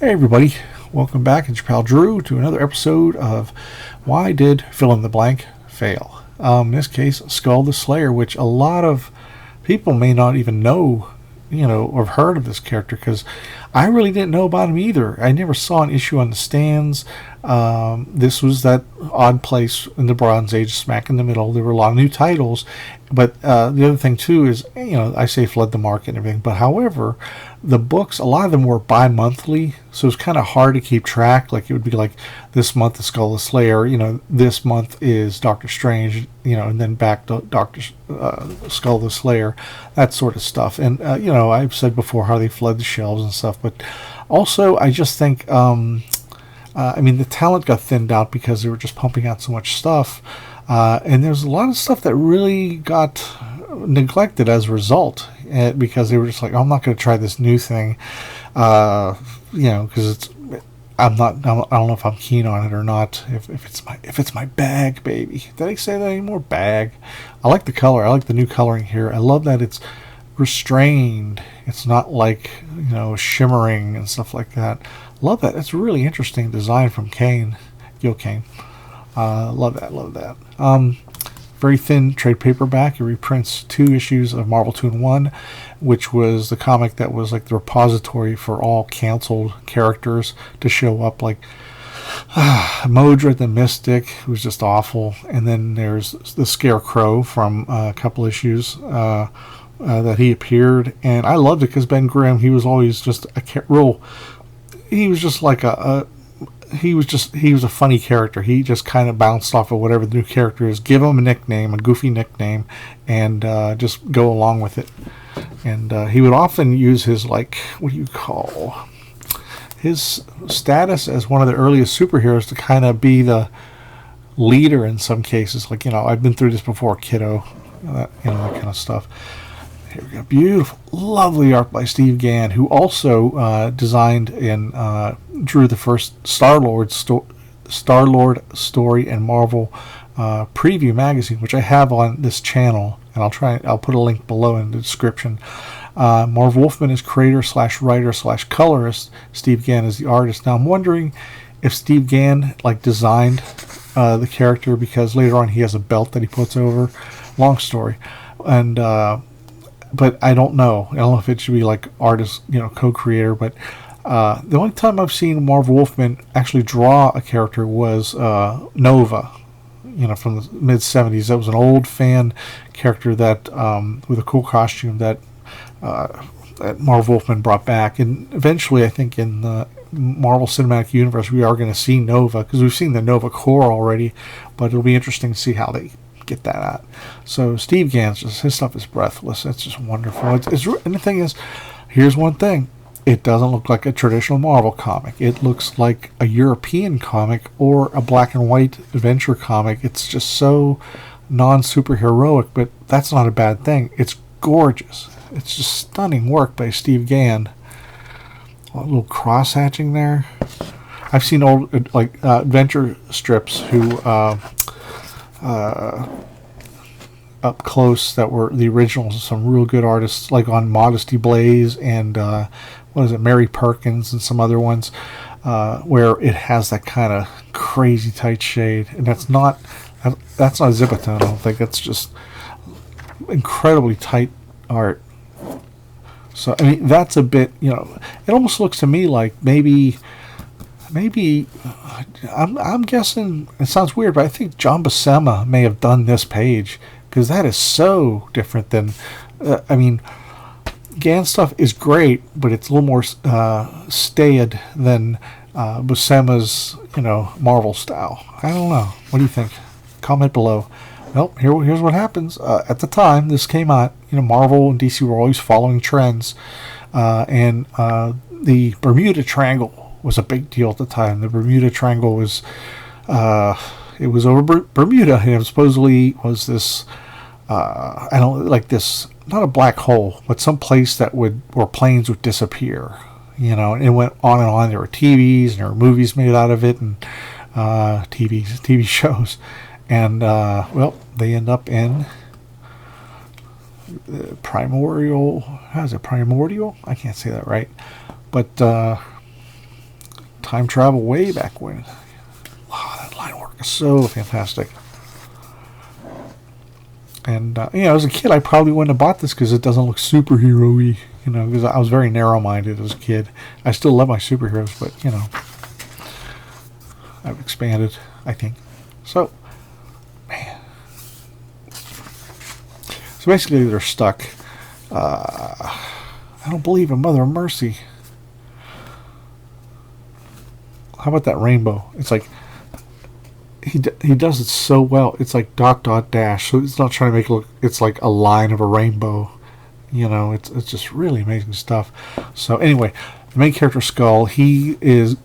Hey everybody, welcome back. It's your pal Drew to another episode of Why Did Fill in the Blank Fail? In this case, Skull the Slayer, which a lot of people may not even know, or have heard of this character, because I really didn't know about him either. I never saw an issue on the stands. This was that odd place in the Bronze Age, smack in the middle. There were a lot of new titles, but the other thing too is, I say flood the market and everything, but however, the books, a lot of them were bi-monthly, so it's kind of hard to keep track. Like, it would be like, this month is Skull the Slayer, this month is Doctor Strange, and then back to Doctor Skull the Slayer, that sort of stuff. And I've said before how they flood the shelves and stuff, but also I just think the talent got thinned out because they were just pumping out so much stuff, and there's a lot of stuff that really got neglected as a result, because they were just like, I'm not going to try this new thing, because I don't know if I'm keen on it or not. If it's my bag, baby. Did I say that anymore? Bag. I like the color. I like the new coloring here. I love that it's restrained. It's not like shimmering and stuff like that. Love that. It's a really interesting design from Kane. Gil Kane. Love that. Very thin trade paperback. It reprints 2 issues of Marvel 2-in-1, which was the comic that was like the repository for all canceled characters to show up, like Modred the Mystic, who's just awful, and then there's the Scarecrow from a couple issues that he appeared, and I loved it because Ben Grimm, he was always just he was just like he was a funny character. He just kind of bounced off of whatever the new character is, give him a nickname, a goofy nickname, and just go along with it. And he would often use his, his status as one of the earliest superheroes to kind of be the leader in some cases. Like, I've been through this before, kiddo, that kind of stuff. Here we go. Beautiful, lovely art by Steve Gann, who also designed and drew the first Star-Lord story and Marvel preview magazine, which I have on this channel, and I'll put a link below in the description. Marv Wolfman is creator / writer / colorist. Steve Gann is the artist. Now I'm wondering if Steve Gann designed the character, because later on he has a belt that he puts over. Long story, and but I don't know. I don't know if it should be like artist, co-creator. But the only time I've seen Marv Wolfman actually draw a character was Nova, from the mid-'70s. That was an old fan character that with a cool costume that Marv Wolfman brought back. And eventually, I think in the Marvel Cinematic Universe, we are going to see Nova, because we've seen the Nova Corps already. But it'll be interesting to see how they get that out. So Steve Gann, his stuff is breathless. It's just wonderful. And the thing is, here's one thing: it doesn't look like a traditional Marvel comic. It looks like a European comic or a black and white adventure comic. It's just so non-superheroic, but that's not a bad thing. It's gorgeous. It's just stunning work by Steve Gann. A little cross-hatching there. I've seen old adventure strips who up close that were the originals. Some real good artists, like on Modesty Blaze and Mary Perkins and some other ones, where it has that kind of crazy tight shade, and that's not Zipatone. I don't think. That's just incredibly tight art. So that's a bit, it almost looks to me like maybe I'm guessing, it sounds weird, but I think John Buscema may have done this page, because that is so different than Gann stuff is great, but it's a little more staid than Buscema's Marvel style. I don't know. What do you think? Comment below. Well, here's what happens. At the time this came out, Marvel and DC were always following trends, and the Bermuda Triangle was a big deal at the time. The Bermuda Triangle was, it was over Bermuda, and it supposedly was this, this, not a black hole, but some place where planes would disappear, and it went on and on. There were TVs and there were movies made out of it, and TV shows, and they end up in primordial. How's it? Primordial? I can't say that right, but time travel way back when. Wow, that line work is so fantastic. And as a kid, I probably wouldn't have bought this because it doesn't look superhero-y. Because I was very narrow-minded as a kid. I still love my superheroes, but I've expanded, I think. So, man. So basically, they're stuck. I don't believe in Mother of Mercy. How about that rainbow? It's like he does it so well. It's like dot dot dash. So it's not trying to make it look. It's like a line of a rainbow. It's just really amazing stuff. So anyway, the main character Skull, he is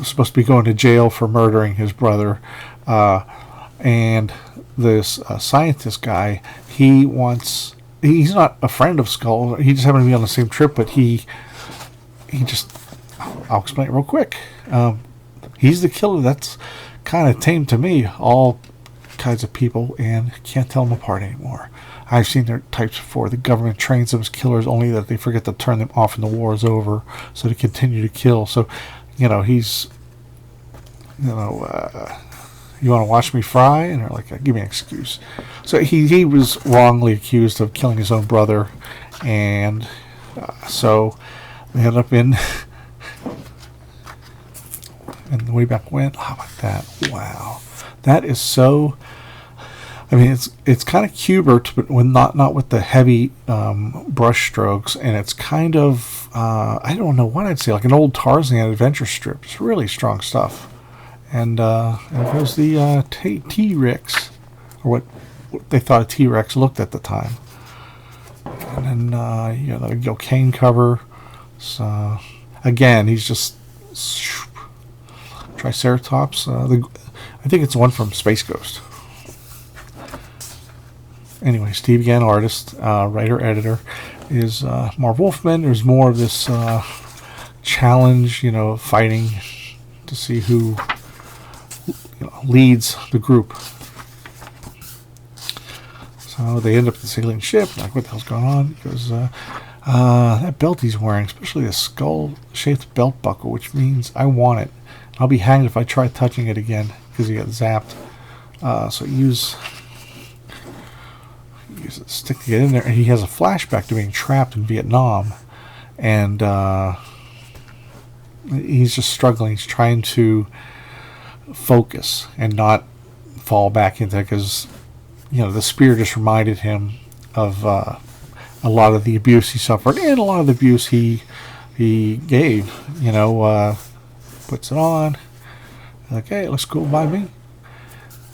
supposed to be going to jail for murdering his brother, and this scientist guy, he's not a friend of Skull. He just happened to be on the same trip, but he just, I'll explain it real quick. He's the killer that's kind of tame to me all kinds of people and can't tell them apart anymore. I've seen their types before. The government trains them as killers, only that they forget to turn them off when the war is over, so they continue to kill. So, he's, you want to watch me fry? And they're like, give me an excuse. So he was wrongly accused of killing his own brother, and so they ended up in way back when. How about that? Wow, that is so. I mean, it's kind of Kubert, but when not with the heavy brush strokes, and it's kind of I don't know what I'd say, like an old Tarzan adventure strip. It's really strong stuff. And there goes the T-Rex, or what they thought a T-Rex looked at the time. And then the Gil Kane cover. So again, he's just Triceratops. I think it's one from Space Ghost. Anyway, Steve Gann, artist, writer, editor, is Marv Wolfman. There's more of this challenge, fighting to see who leads the group. So they end up at this alien ship. Like, what the hell's going on? Because that belt he's wearing, especially the skull-shaped belt buckle, which means I want it. I'll be hanged if I try touching it again because he got zapped. So use a stick to get in there, and he has a flashback to being trapped in Vietnam, and he's just struggling. He's trying to focus and not fall back into it because the spear just reminded him of a lot of the abuse he suffered and a lot of the abuse he gave. Puts it on. Okay, it looks cool by me.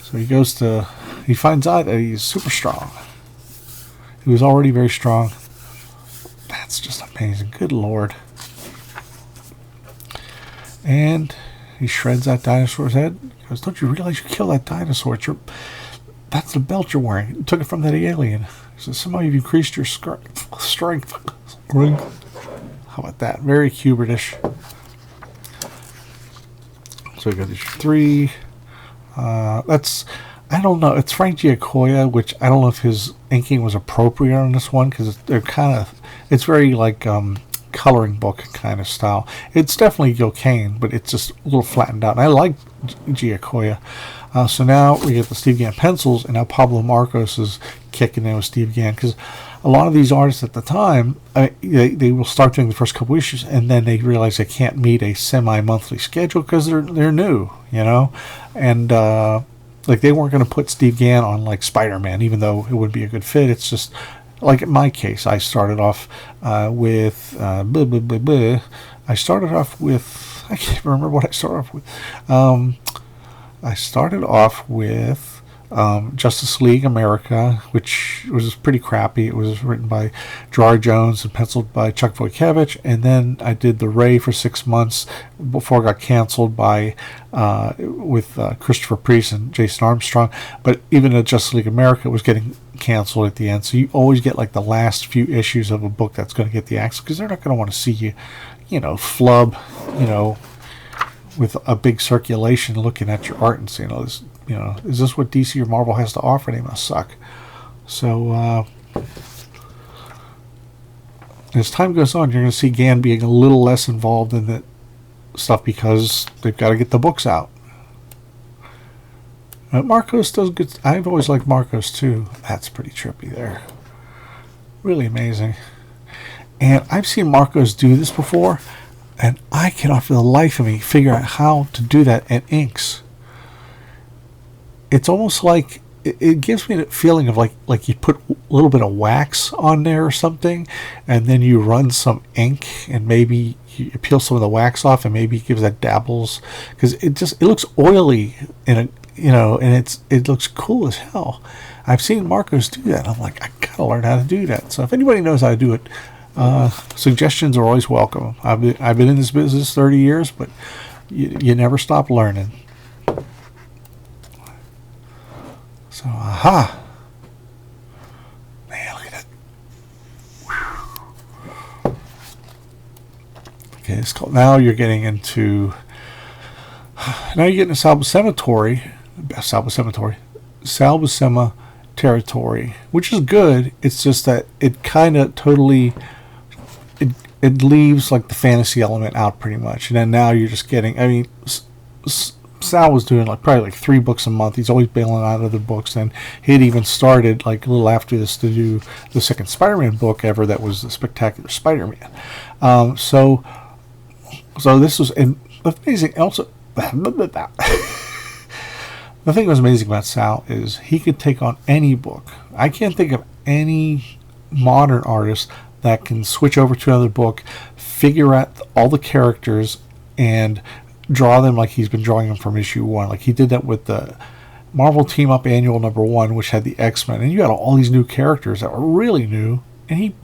So he finds out that he's super strong. He was already very strong. That's just amazing. Good Lord. And he shreds that dinosaur's head. He goes, don't you realize you killed that dinosaur? That's the belt you're wearing. You took it from that alien. He says, somehow you've increased your strength. How about that? Very Kubertish. So we got these three. I don't know. It's Frank Giacoia, which I don't know if his inking was appropriate on this one because it's very like coloring book kind of style. It's definitely Gil Kane, but it's just a little flattened out. And I like Giacoia. So now we get the Steve Gann pencils, and now Pablo Marcos is kicking in with Steve Gann because a lot of these artists at the time, they will start doing the first couple issues, and then they realize they can't meet a semi-monthly schedule because they're new, and like they weren't going to put Steve Gann on like Spider-Man, even though it would be a good fit. It's just like in my case, I started off with I started off with I can't remember what I started off with. I started off with Justice League America, which was pretty crappy. It was written by Gerard Jones and penciled by Chuck Wojciechowicz, and then I did The Ray for 6 months before it got canceled by with Christopher Priest and Jason Armstrong. But even the Justice League America was getting canceled at the end, so you always get like the last few issues of a book that's going to get the axe because they're not going to want to see you, flub, with a big circulation looking at your art and saying, this. Is this what DC or Marvel has to offer? They must suck. So, as time goes on, you're going to see Gann being a little less involved in stuff because they've got to get the books out. Marcos does good. I've always liked Marcos too. That's pretty trippy there. Really amazing. And I've seen Marcos do this before, and I cannot for the life of me figure out how to do that in inks. It's almost like it gives me the feeling of like you put a little bit of wax on there or something, and then you run some ink, and maybe you peel some of the wax off, and maybe it gives that dabbles, because it looks oily and it looks cool as hell. I've seen Marcos do that. I'm like, I gotta learn how to do that. So if anybody knows how to do it, suggestions are always welcome. I've been in this business 30 years, but you never stop learning. So, aha. Man, look at that. Whew. Okay, it's called, now you're getting into Salbusema territory, which is good. It's just that it kind of totally, it leaves like the fantasy element out pretty much. And then now you're just getting, I mean, Sal was doing probably 3 books a month. He's always bailing out other books, and he'd even started like a little after this to do the second Spider-Man book ever. That was the Spectacular Spider-Man. So this was amazing. Also, the thing that was amazing about Sal is he could take on any book. I can't think of any modern artist that can switch over to another book, figure out all the characters, and draw them like he's been drawing them from issue 1. Like he did that with the Marvel Team Up Annual #1, which had the X-Men, and you had all these new characters that were really new, and he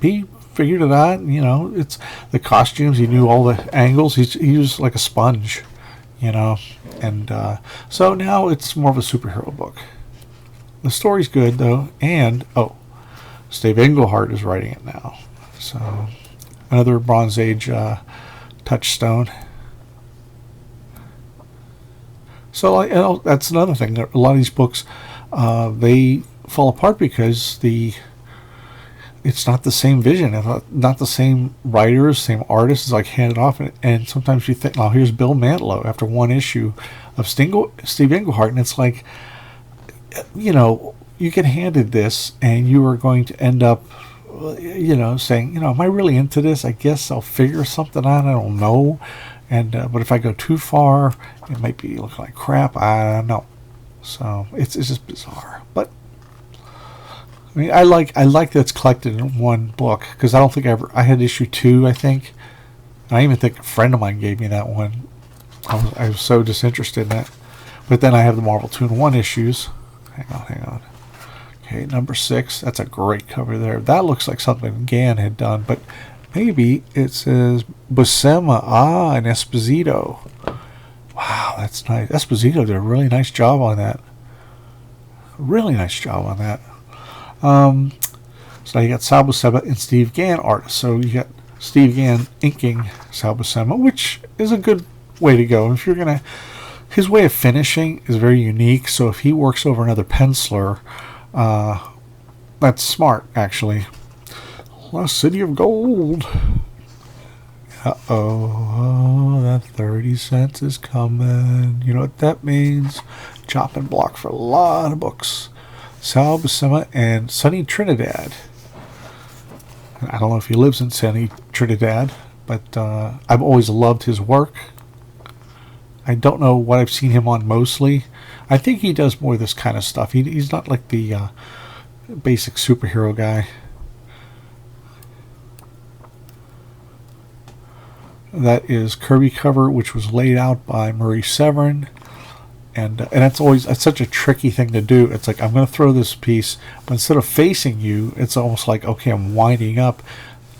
figured it out. It's the costumes. He knew all the angles. He was like a sponge, and so now it's more of a superhero book. The story's good though, and Steve Englehart is writing it now, so another Bronze Age touchstone. So that's another thing. A lot of these books, they fall apart because it's not the same vision, not the same writers, same artists. It's like handed off, and sometimes you think, here's Bill Mantlo after one issue of Steve Englehart, and it's like, you get handed this, and you are going to end up, saying, am I really into this? I guess I'll figure something out. I don't know. And but if I go too far, it might be looking like crap. I don't know. So it's just bizarre. But I mean, I like that it's collected in one book, because I don't think I had issue 2. I think. And I even think a friend of mine gave me that one. I was so disinterested in it. But then I have the Marvel 2-in-1 issues. Hang on. Okay, number 6. That's a great cover there. That looks like something Gann had done, but maybe it says Buscema, and Esposito. Wow, that's nice. Esposito did a really nice job on that. So now you got Sal Buscema and Steve Gann art. So you got Steve Gann inking Sal Buscema, which is a good way to go. If you're gonna, his way of finishing is very unique. So if he works over another penciler, that's smart actually. Lost City of Gold. That 30 cents is coming. You know what that means? Chopping block for a lot of books. Sal Buscema and Sunny Trinidad. I don't know if he lives in Sunny Trinidad, but I've always loved his work. I don't know what I've seen him on mostly. I think he does more of this kind of stuff. He's not like the basic superhero guy. That is Kirby cover, which was laid out by Murray Severin, and that's such a tricky thing to do. It's like, I'm going to throw this piece, but instead of facing you, it's almost like, okay, I'm winding up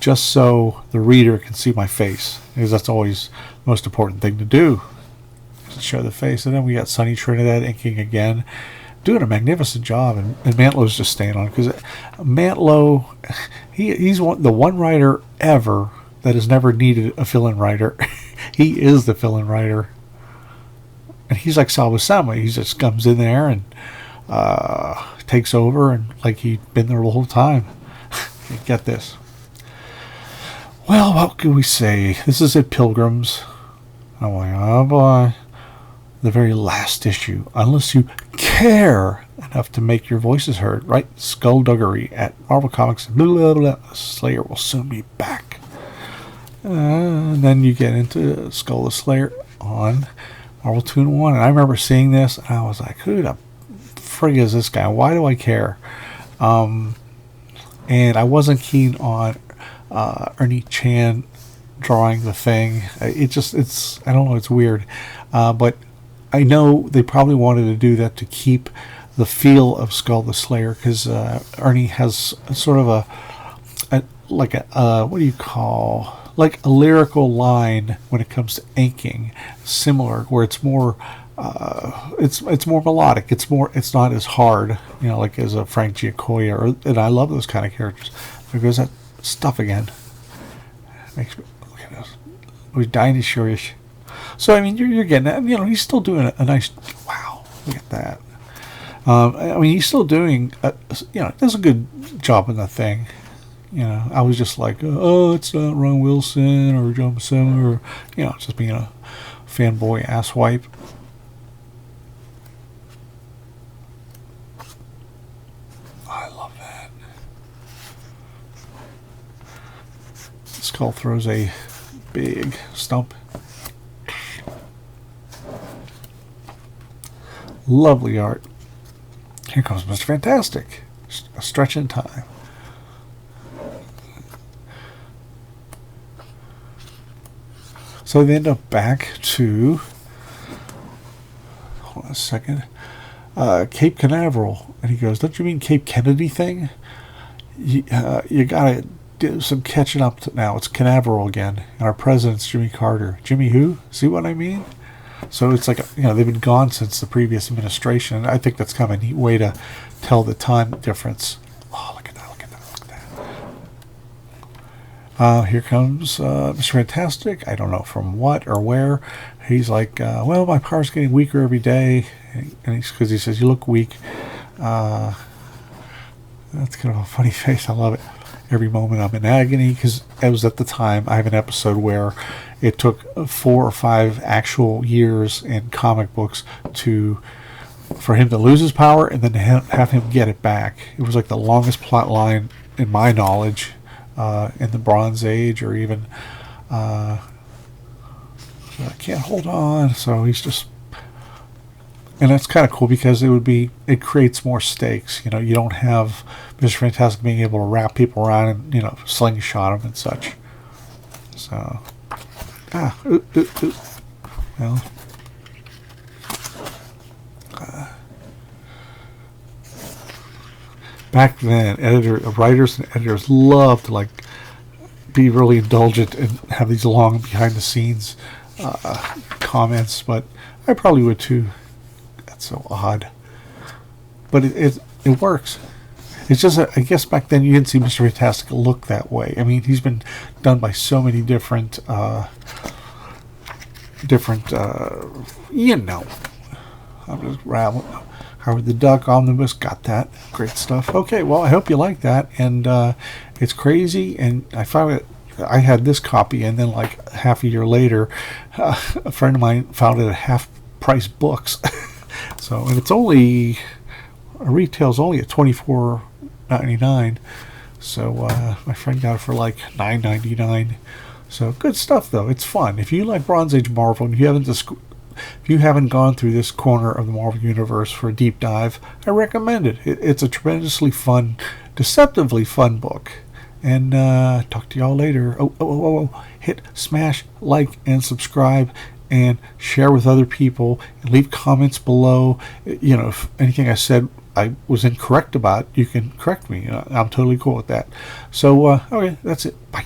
just so the reader can see my face, because that's always the most important thing to do, to show the face. And then we got Sunny Trinidad inking again, doing a magnificent job, and Mantlo's just staying on, because Mantlo, he's the one writer ever that has never needed a fill-in writer. He is the fill-in writer. And he's like Sal Buscema. He just comes in there and takes over, and like he'd been there the whole time. Get this. Well, what can we say? This is at Pilgrims. I'm like, oh boy. The very last issue, unless you care enough to make your voices heard, right? Skullduggery at Marvel Comics, blah, blah, blah. Slayer will soon be back. And then you get into Skull the Slayer on Marvel 2 in 1. And I remember seeing this, and I was like, who the frig is this guy? Why do I care? And I wasn't keen on Ernie Chan drawing the Thing. It's I don't know, it's weird. But I know they probably wanted to do that to keep the feel of Skull the Slayer, because Ernie has sort of a what do you call, like a lyrical line when it comes to inking, similar, where it's more it's more melodic. It's not as hard, like as a Frank Giacoia, and I love those kind of characters. There goes that stuff again. Makes me look at this. We're dinosaurish. So I mean, you're getting that. He's still doing a nice. Wow, look at that. I mean, he's still doing. Does a good job in the Thing. I was just like, oh, it's not Ron Wilson or Joe Buscema, or just being a fanboy asswipe. I love that. Skull throws a big stump. Lovely art. Here comes Mr. Fantastic. A stretch in time. So they end up back to, hold on a second, Cape Canaveral. And he goes, don't you mean Cape Kennedy thing? You gotta do some catching up now. It's Canaveral again. And our president's Jimmy Carter. Jimmy who? See what I mean? So it's like, they've been gone since the previous administration. And I think that's kind of a neat way to tell the time difference. Oh, look at that, look at that, look at that. Here comes Mr. Fantastic. I don't know from what or where. He's like, well, my power's getting weaker every day. And because he says, you look weak. That's kind of a funny face. I love it. Every moment I'm in agony, because it was at the time, I have an episode where it took 4 or 5 actual years in comic books for him to lose his power and then have him get it back. It was like the longest plot line in my knowledge in the Bronze Age, or even I can't hold on. So he's just, and that's kind of cool, because it creates more stakes. You don't have Mr. Fantastic being able to wrap people around and slingshot them and such. So well, back then, writers and editors loved to be really indulgent and have these long behind the scenes comments, but I probably would too. That's so odd, but it works. It's just I guess back then you didn't see Mr. Fantastic look that way. I mean, he's been done by so many different I'm just rambling. Howard the Duck Omnibus, got that. Great stuff. Okay, well, I hope you like that. And it's crazy, and I found it. I had this copy, and then like half a year later, a friend of mine found it at half-price books. So, and it's only, retail's only at $24.99. So my friend got it for like $9.99. So good stuff, though. It's fun. If you like Bronze Age Marvel and if you haven't gone through this corner of the Marvel Universe for a deep dive, I recommend it. It's a tremendously fun, deceptively fun book. And talk to y'all later. Hit smash, like, and subscribe, and share with other people, and leave comments below. If anything I said I was incorrect about, you can correct me. I'm totally cool with that. So, okay, that's it. Bye.